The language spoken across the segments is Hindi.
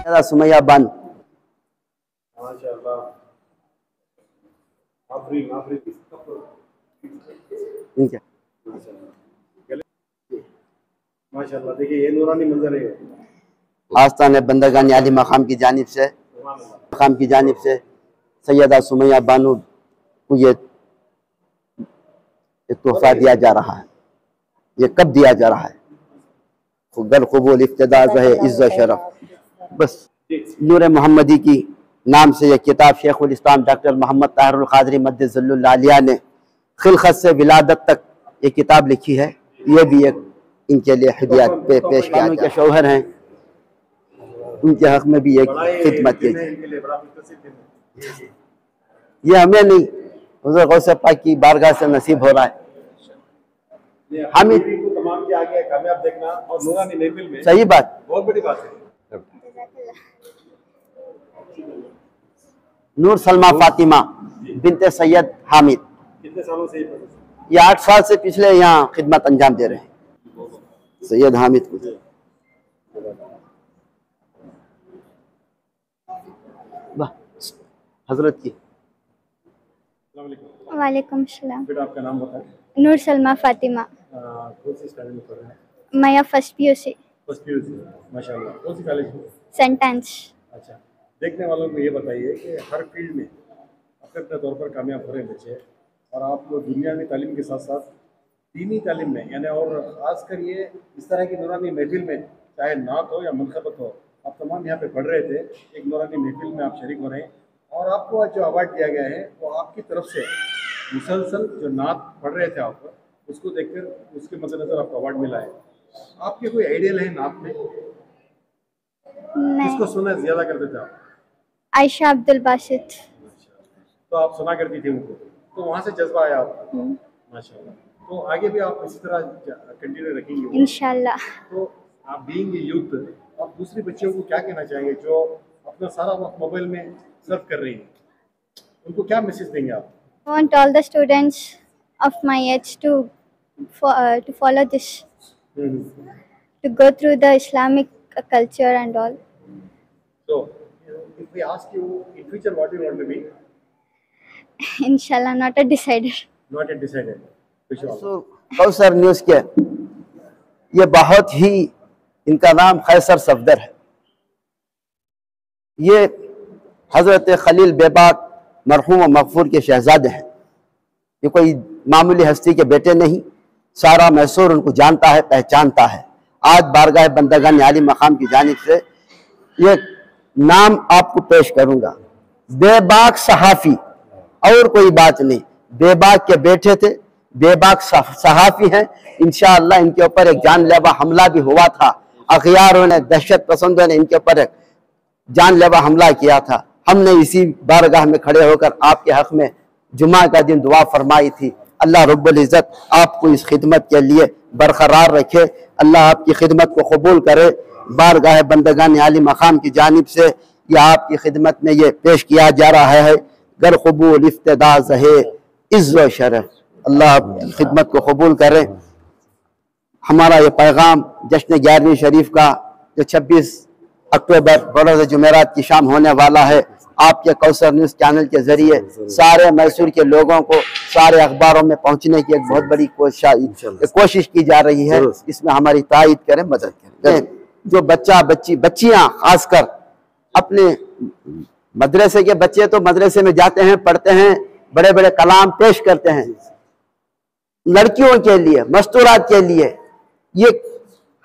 सुमैया बान माशाल्लाह। देखिए ये नूरानी मंजर है। आस्तान बंदगान आली मकाम की जानिब से सैयदा सुमैया बानू को ये तोहफा दिया जा रहा है। ये कब दिया जा रहा है? गल कबूल इफ्तिदा है इज्जत शरफ। बस नूर मोहम्मदी की नाम से यह किताब शेखुल इस्लाम डॉक्टर मोहम्मद ताहिरुल क़ादरी मद्दज़ल्लुल आलिया ने खिलखत से विलादत तक ये किताब लिखी है। ये भी एक इनके लिए हदिया पेश किया के शौहर हैं, उनके हक में भी एक खिदमत की। ये हमें नहीं, हुज़ूर गौसे पाक की बारगाह से नसीब हो रहा है। हम कामयाब देखना और नूरानी महफिल में सही बात, बहुत बड़ी बात है। नूर सलमा फातिमा बिनते सैयद हामिद, कितने सालों से ये 8 साल से पिछले यहाँ खिदमत अंजाम दे रहे हैं। सैयद हामिद को हजरत की। वालेकुम सलाम। बेटा आपका नाम बताएं। नूर सलमा फातिमा। कौन सी स्टैंडर्ड में पढ़ रहे हैं? मैं फर्स्ट PUC। फर्स्ट PUC माशाल्लाह। कौन सी कॉलेज में? सेंट एंस। अच्छा, देखने वालों को ये बताइए कि हर फील्ड में अपने अपने तौर पर कामयाब हो रहे हैं बच्चे, और आप लोग दुनियावी तालीम के साथ साथ दीनी तालीम में यानी, और ख़ासकर ये इस तरह की नूरानी महफिल में, चाहे नात हो या मनखबत हो, आप तमाम यहाँ पे पढ़ रहे थे। एक नूरानी महफिल में आप शरीक हो रहे हैं, और आपको आज जो अवार्ड दिया गया है वो आपकी तरफ से मुसलसल जो नात पढ़ रहे थे आप, उसको देखकर उसके मद्देनजर आपको अवार्ड मिला है। आपके कोई आइडियल है नात में? किसको सुना ज्यादा करते थे आप? आयशा अब्दुल बासित। तो आप सुना करती थी उनको, तो वहाँ से जज्बा आया आपका। माशाल्लाह। तो आगे भी आप इसी तरह कंटिन्यू रखेंगे इंशाल्लाह। तो आप बीइंग ए यूथ, आप दूसरे बच्चों को क्या कहना चाहेंगे जो अपना सारा वक्त मोबाइल में सर्फ कर रही हैं? उनको क्या मैसेज देंगे आप? I want all the students of my age to follow this, to go through the Islamic culture and all. So, if we ask you in future what you want to be? Inshallah, not a decided. Not yet decided. Kausar news के ये बहुत ही, इनका नाम कैसर सफदर है। ये हज़रत खलील बेबाक मरहूम व मगफूर के शहजादे हैं। ये कोई मामूली हस्ती के बेटे नहीं, सारा मैसूर उनको जानता है, पहचानता है। आज बारगाह बंदगान आली मकाम की जानिब से ये नाम आपको पेश करूंगा। बेबाक सहाफ़ी, और कोई बात नहीं, बेबाक के बेटे थे, बेबाक सहाफ़ी हैं। इंशाअल्लाह इनके ऊपर एक जानलेवा हमला भी हुआ था। अखियारों ने, दहशत पसंदों ने इनके ऊपर एक जानलेवा हमला किया था। हमने इसी बारगाह में खड़े होकर आपके हक में जुमा का दिन दुआ फरमाई थी। अल्लाह रब्बुल इज़्ज़त आपको इस खिदमत के लिए बरकरार रखे, अल्लाह आपकी खिदमत को कबूल करे। बारगाह बंदगान आली मकाम की जानिब से यह आपकी खिदमत में ये पेश किया जा रहा है। गर कबूल इफ्तिदा ज़हे इज़्ज़त शरफ, अल्लाह आपकी खिदमत को कबूल करे। हमारा ये पैगाम जश्न 11वीं शरीफ का जो 26 अक्टूबर बरोज़ जुमेरात की शाम होने वाला है, आपके कौसर न्यूज़ चैनल के जरिए सारे मैसूर के लोगों को सारे अखबारों में पहुंचने की एक बहुत बड़ी कोशिश की जा रही है। इसमें हमारी तायद करें, मदद करें। जो बच्चियां खासकर अपने मदरसे के बच्चे तो मदरसे में जाते हैं, पढ़ते हैं, बड़े बड़े कलाम पेश करते हैं। लड़कियों के लिए, मस्तूरात के लिए ये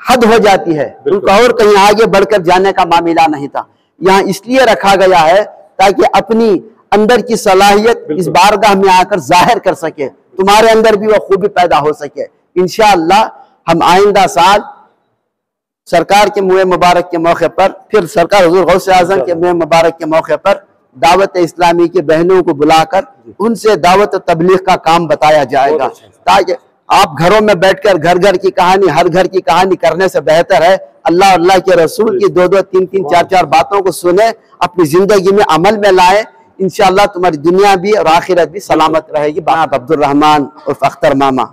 हद हो जाती है, उनका और कहीं आगे बढ़कर जाने का मामला नहीं था। यहाँ इसलिए रखा गया है ताकि अपनी अंदर की सलाहियत इस बारगाह में आकर जाहिर कर सके, तुम्हारे अंदर भी वो खूबी पैदा हो सके। इंशाअल्लाह हम आइंदा साल सरकार के मुँह मुबारक के मौके पर, फिर सरकार हुजूर गौसे आज़म के मुँह मुबारक के मौके पर दावत इस्लामी की बहनों को बुलाकर उनसे दावत तबलीग का काम बताया जाएगा, ताकि आप घरों में बैठकर घर घर की कहानी, हर घर की कहानी करने से बेहतर है अल्लाह अल्लाह के रसूल की 2-2, 3-3, 4-4 बातों को सुने, अपनी जिंदगी में अमल में लाए। इंशाअल्लाह तुम्हारी दुनिया भी और आखिरत भी सलामत रहेगी। बाप अब्दुल रहमान और अख्तर मामा,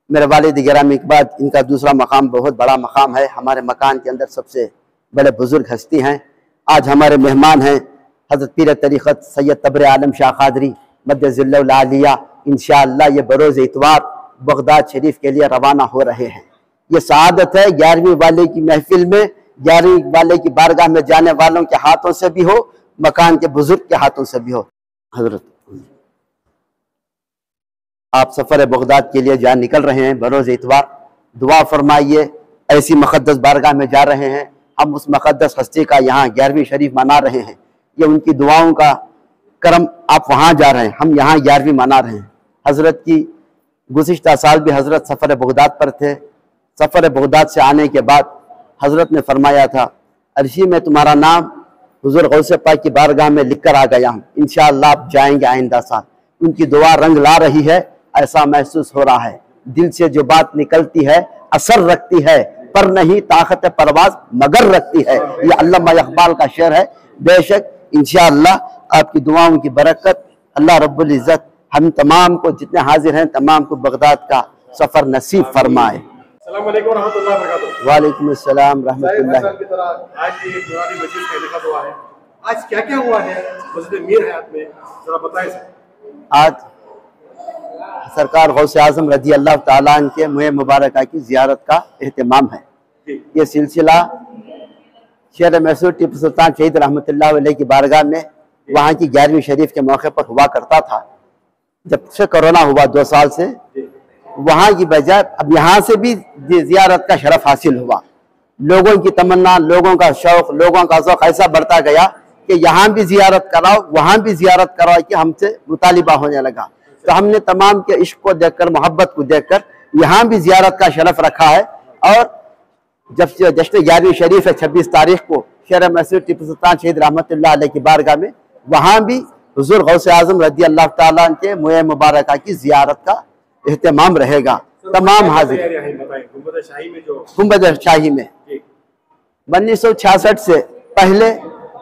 मेरे वालिद गिरामी के बाद इनका दूसरा मकाम बहुत बड़ा मकाम है। हमारे मकान के अंदर सबसे बड़े बुजुर्ग हस्ती हैं। आज हमारे मेहमान हैं हज़रत पीर तरीक़त सैयद तबर आलम शाह क़ादरी मद्दज़िल्लहुल आलिया। इंशाअल्लाह ये बरोज़ इतवार बगदाद शरीफ के लिए रवाना हो रहे हैं। ये सआदत है 11वीं वाले की महफिल में, 11वीं वाले की बारगाह में जाने वालों के हाथों से भी हो, मकान के बुजुर्ग के हाथों से भी हो। हजरत आप सफ़र बगदाद के लिए जा निकल रहे हैं बरोज़ इतवार, दुआ फरमाइए। ऐसी मुक़द्दस बारगाह में जा रहे हैं, हम उस मुक़द्दस हस्ती का यहाँ 11वीं शरीफ मना रहे हैं। ये उनकी दुआओं का करम, आप वहाँ जा रहे हैं, हम यहाँ 11वीं मना रहे हैं। हज़रत की गुज़िश्ता साल भी हज़रत सफ़र बगदाद पर थे। सफ़र बगदाद से आने के बाद हज़रत ने फरमाया था, अर्शी में तुम्हारा नाम हुज़ूर गौसे पाक की बारगाह में लिख कर आ गया हूँ, इंशाअल्लाह आप जाएंगे आइंदा साल। उनकी दुआ रंग ला रही है, ऐसा महसूस हो रहा है। दिल से जो बात निकलती है असर रखती है, पर नहीं ताकत परवाज मगर रखती है। ये अल्लामा इक़बाल का शेर है। बेशक इंशाअल्लाह आपकी दुआओं की बरकत अल्लाह रब्बुल इज़्ज़त हम तमाम को, जितने हाजिर हैं तमाम को बगदाद का सफ़र नसीब फरमाए। अस्सलाम वालेकुम रहमतुल्लाहि व बरकातहू। वालेकुम अस्सलाम रहमतुल्लाह। आज ये नूरानी मस्जिद का इंतखाब हुआ है, आज क्या क्या हुआ है मस्जिद मीर हयात में, जरा बताएं सर। आज सरकार गौसे आज़म रज़ी अल्लाह ताला अन्हु के मुँह मुबारक की ज़ियारत का एहतमाम है। ये सिलसिला शेर मैसूर टीपू सुल्तान शहीद रहमतुल्लाह अलैह की बारगाह में वहाँ की 11वीं शरीफ के मौके पर हुआ करता था। जब से कोरोना हुआ 2 साल से, वहाँ की बजाय अब यहाँ से भी ज़ियारत का शरफ हासिल हुआ। लोगों की तमन्ना, लोगों का शौक़, लोगों का ज़ौक़ ऐसा बढ़ता गया कि यहाँ भी ज़ियारत कराओ, वहाँ भी ज़ियारत कराओ कि हमसे मुतालिबा होने लगा। तो हमने तमाम के इश्क को देखकर, मोहब्बत को देखकर यहाँ भी ज़ियारत का शरफ रखा है। और जब से जश्न 11वीं शरीफ है 26 तारीख को शेर मैसूर टीपू सुल्तान शहीद रहमतुल्लाह अलैह की बारगाह में, वहाँ भी हुज़ूर गौसे आज़म रज़ी अल्लाह ताला अन्हु के मुँह मुबारक की ज़ियारत का एहतमाम रहेगा। तमाम हाजिर गुंबद शाही में 1966 से पहले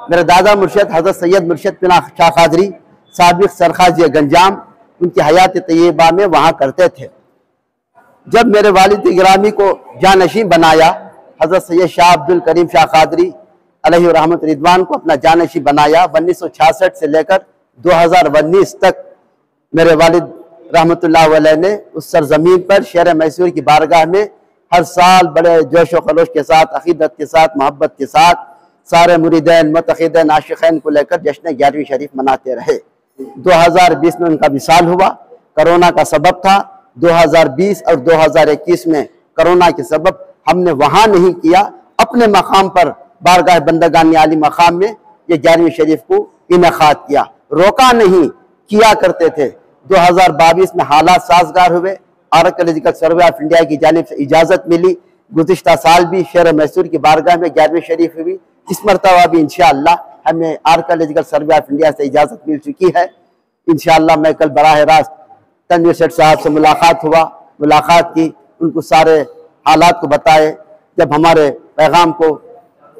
मेरे दादा मुर्शद हज़रत सैयद मुर्शद बिन शाह क़ादरी साबिक़ सरखाज़ी गंजाम उनकी हयात तय्यबा में वहाँ करते थे। जब मेरे वालिद गिरामी को जानशीं बनाया हज़रत सैयद शाह अब्दुल करीम शाह क़ादरी अलैहि रहमत रिदवान को अपना जानशीं बनाया, 1966 से लेकर 2019 तक मेरे वालिद रहमतुल्लाह अलैह ने उस सरजमीन पर शेर मैसूर की बारगाह में हर साल बड़े जोश व खरोश के साथ, अकीदत के साथ, मोहब्बत के साथ सारे मुरीदैन, मुतक़िदैन, आशिक़ैन को लेकर जश्न 11वीं शरीफ मनाते रहे। 2020 में उनका विसाल हुआ, कोरोना का सबब था। 2020 और 2021 में कोरोना के सबब हमने वहाँ नहीं किया, अपने मकाम पर बारगाह बंदगान आली मकाम में ये 11वीं शरीफ को इनेकाद किया, रोका नहीं, किया करते थे। 2022 में हालात साजगार हुए, आर्कियोलॉजिकल सर्वे ऑफ इंडिया की जानिब से इजाज़त मिली। गुज़िश्ता साल भी शेर मैसूर की बारगाह में 11वीं शरीफ हुई। इस मरतबा भी इंशाअल्लाह हमें आर्कियोलॉजिकल सर्वे ऑफ इंडिया से इजाज़त मिल चुकी है। इंशाअल्लाह मैं कल बराह रास्त तनवीर सेठ साहब से मुलाकात की, उनको सारे हालात को बताए। जब हमारे पैगाम को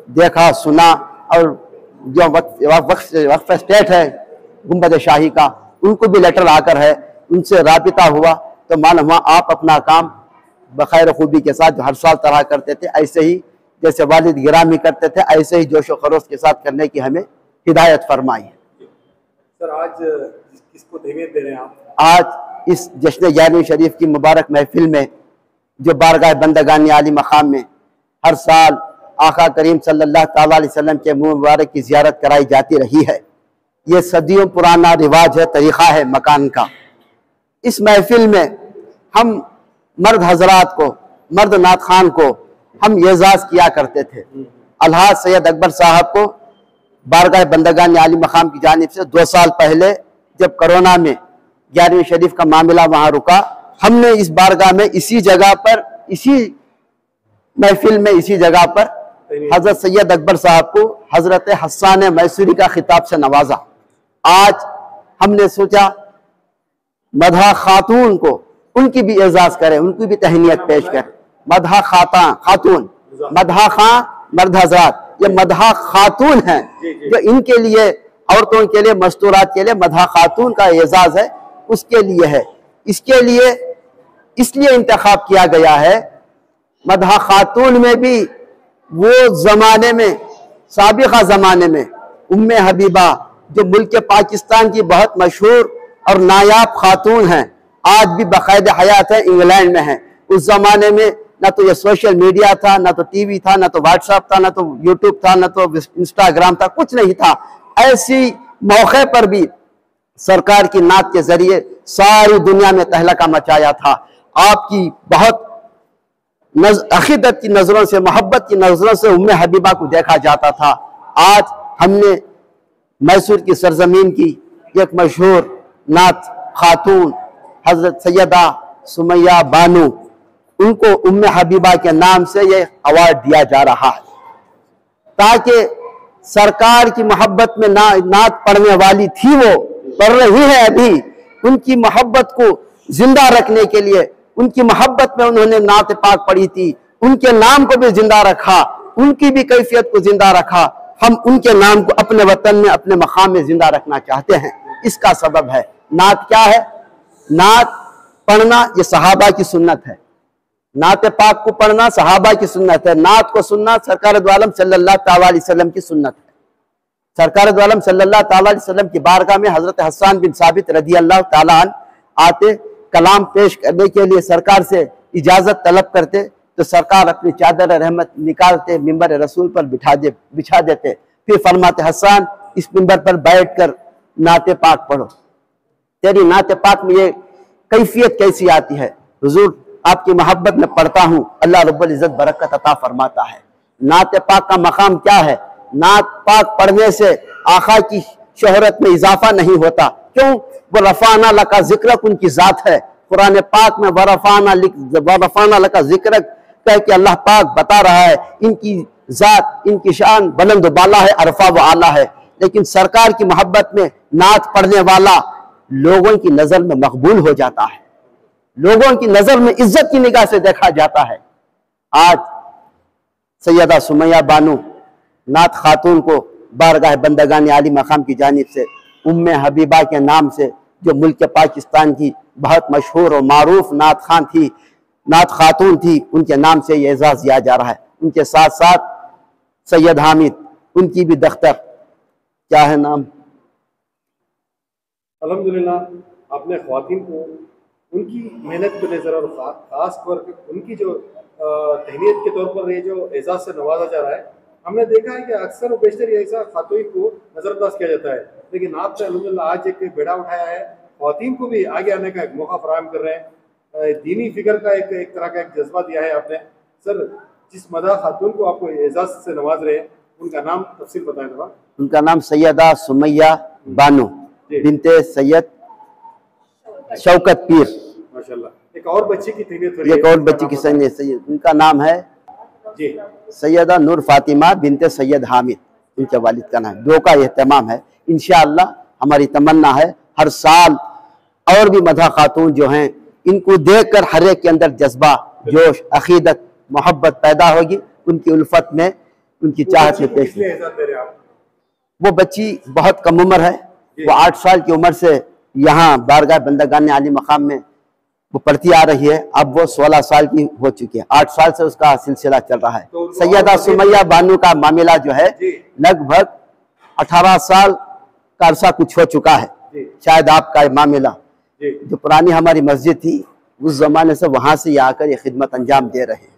देखा, सुना, और जो वक्फ स्टेट है गुंबद शाही का, उनको भी लेटर आकर है, उनसे राबिता हुआ, तो मालूम हुआ आप अपना काम बखैर खूबी के साथ जो हर साल तरह करते थे, ऐसे ही जैसे वालिद गिरामी करते थे, ऐसे ही जोश व खरोश के साथ करने की हमें हिदायत फरमाई है। सर आज किसको अहमियत दे रहे हैं आप? आज इस जश्न 11वीं शरीफ की मुबारक महफिल में जो बारगाह बंदगान आली मकाम में हर साल आका करीम सल्लल्लाहु अलैहि वसल्लम के मुँह मुबारक की ज़ियारत कराई जाती रही है। ये सदियों पुराना रिवाज है, तरीक़ा है मकान का। इस महफिल में हम मर्द हजरात को, मर्द नात खान को हम एजाज़ किया करते थे। अलहाज सैयद अकबर साहब को बारगाह बंदगान आली मकाम की जानिब से 2 साल पहले जब कोरोना में 11वीं शरीफ का मामला वहाँ रुका, हमने इस बारगाह में इसी जगह पर, इसी महफिल में, इसी जगह पर हजरत सैयद अकबर साहब को हजरत हस्सान मैसूरी का खिताब से नवाजा। आज हमने सोचा मदहा खातून को, उनकी भी एजाज करें, उनकी भी तहनीत पेश करें। मदहा खातून, मदहा खां मर्द हजरात, ये मदहा खातून हैं जो इनके लिए, औरतों के लिए, मस्तूरात के लिए मदहा खातून का एजाज है, उसके लिए है। इसके लिए इसलिए इंतखाब किया गया है। मदहा खातून में भी वो जमाने में साबिक़ा ज़माने में उम्मे हबीबा जो मुल्क पाकिस्तान की बहुत मशहूर और नायाब खातून हैं, आज भी बाकायद हयात है, इंग्लैंड में हैं। उस ज़माने में ना तो ये सोशल मीडिया था, ना तो टीवी था, ना तो व्हाट्सएप था, ना तो यूट्यूब था, ना तो इंस्टाग्राम था, कुछ नहीं था। ऐसी मौके पर भी सरकार की नात के जरिए सारी दुनिया में तहलका मचाया था। आपकी बहुत अकीदत की नज़रों से, मोहब्बत की नज़रों से उम्मे हबीबा को देखा जाता था। आज हमने मैसूर की सरजमीन की एक मशहूर नात खातून हज़रत सैयदा सुमैया बानो, उनको उम्मे हबीबा के नाम से ये अवार्ड दिया जा रहा है, ताकि सरकार की मोहब्बत में नात पढ़ने वाली थी, वो पढ़ रही है अभी, उनकी मोहब्बत को जिंदा रखने के लिए, उनकी मोहब्बत में उन्होंने नात पाक पढ़ी थी, उनके नाम को भी जिंदा रखा, उनकी भी कैफियत को जिंदा रखा। हम उनके नाम को अपने वतन में, अपने मकाम में जिंदा रखना चाहते हैं। इसका सबब है नात। क्या है नात पढ़ना? ये सहाबा की सुन्नत है। नात पाक को पढ़ना सहाबा की सुन्नत है। नात को सुनना सरकार दो आलम सल्लल्लाहु अलैहि वसल्लम की सुन्नत है। सरकार दो आलम सल्लल्लाहु अलैहि वसल्लम की बारगाह में हजरत हसन बिन साबित रज़ी अल्लाह तआला अन्हु आते, कलाम पेश करने के लिए सरकार से इजाजत तलब करते, तो सरकार अपनी चादर रहमत निकालते, मिंबर रसूल पर बिछा देते, फिर फरमाते हसन इस मिंबर पर बैठकर नाते पाक पढ़ो। तेरी नाते पाक में ये कैफियत कैसी आती है? हुजूर आपकी मोहब्बत में पढ़ता हूँ, अल्लाह रब्बुल इज्जत बरकत अता फरमाता है। नाते पाक का मकाम क्या है? नात पाक पढ़ने से आका की शोहरत में इजाफा नहीं होता। क्यों? वो रफ़ाना लका जिक्रक उनकी ज़ात है। कुरान पाक में वरफ़ाना लका जिक्रक कह के अल्लाह पाक बता रहा है, इनकी ज़ात, इनकी शान बुलंद बाला है, अरफा व आला है। लेकिन सरकार की मोहब्बत में नात पढ़ने वाला लोगों की नज़र में मकबूल हो जाता है, लोगों की नज़र में इज्जत की निगाह से देखा जाता है। आज सैयदा सुमैया बानो नात खातून को बारगाह बंदगान आली मकाम की जानिब से उम्मे हबीबा के नाम से, जो मुल्क पाकिस्तान की बहुत मशहूर और मारूफ नात खान थी, नात खातून थी, उनके नाम से ये एजाज़ दिया जा रहा है। उनके साथ साथ सैयद हामिद, उनकी भी दख्तर, क्या है नाम? अल्हम्दुलिल्लाह आपने ख्वातीन को उनकी मेहनत के नज़र और ख़ास तौर पर उनकी जो तहनीत के तौर पर ये जो एजाज़ से नवाजा जा रहा है, हमने देखा है कि अक्सर बेशतर ऐसा खातून को नज़रअंदाज किया जाता है, लेकिन आपने अल्हम्दुलिल्लाह आज एक बेड़ा उठाया है, ख्वातीन को भी आगे आने का एक मौका फराहम कर रहे हैं, दीनी फिक्र का एक तरह का एक जज्बा दिया है आपने। सर, जिस मदा खातून को आपको एजाज़ से नवाज रहे हैं, उनका नाम तफसील बताएं जरा। उनका नाम सैयदा सुमैया बानो बिनते सैयद शौकत पीर। माशाल्लाह। एक और बच्ची की तहनीत हो रही है, एक और बच्ची की सैयद, उनका नाम है जी सैयदा नूर फातिमा बिनते सैयद हामिद, उनके वालिद का नाम। दो का एहतमाम है। इंशाअल्लाह हमारी तमन्ना है हर साल और भी मदा खातून जो हैं, इनको देखकर हर एक के अंदर जज्बा, जोश, अकीदत, मोहब्बत पैदा होगी, उनकी उल्फत में, उनकी चाहत में पेश। वो बच्ची बहुत कम उम्र है, वो 8 साल की उम्र से यहाँ बारगाह बंदगान आली मकाम में वो पढ़ती आ रही है। अब वो 16 साल की हो चुकी है, 8 साल से उसका सिलसिला चल रहा है। सैयदा सुमैया बानो का मामला जो है लगभग 18 साल का अरसा कुछ हो चुका है। शायद आपका मामला जो पुरानी हमारी मस्जिद थी, उस जमाने से वहां से आकर ये खिदमत अंजाम दे रहे हैं।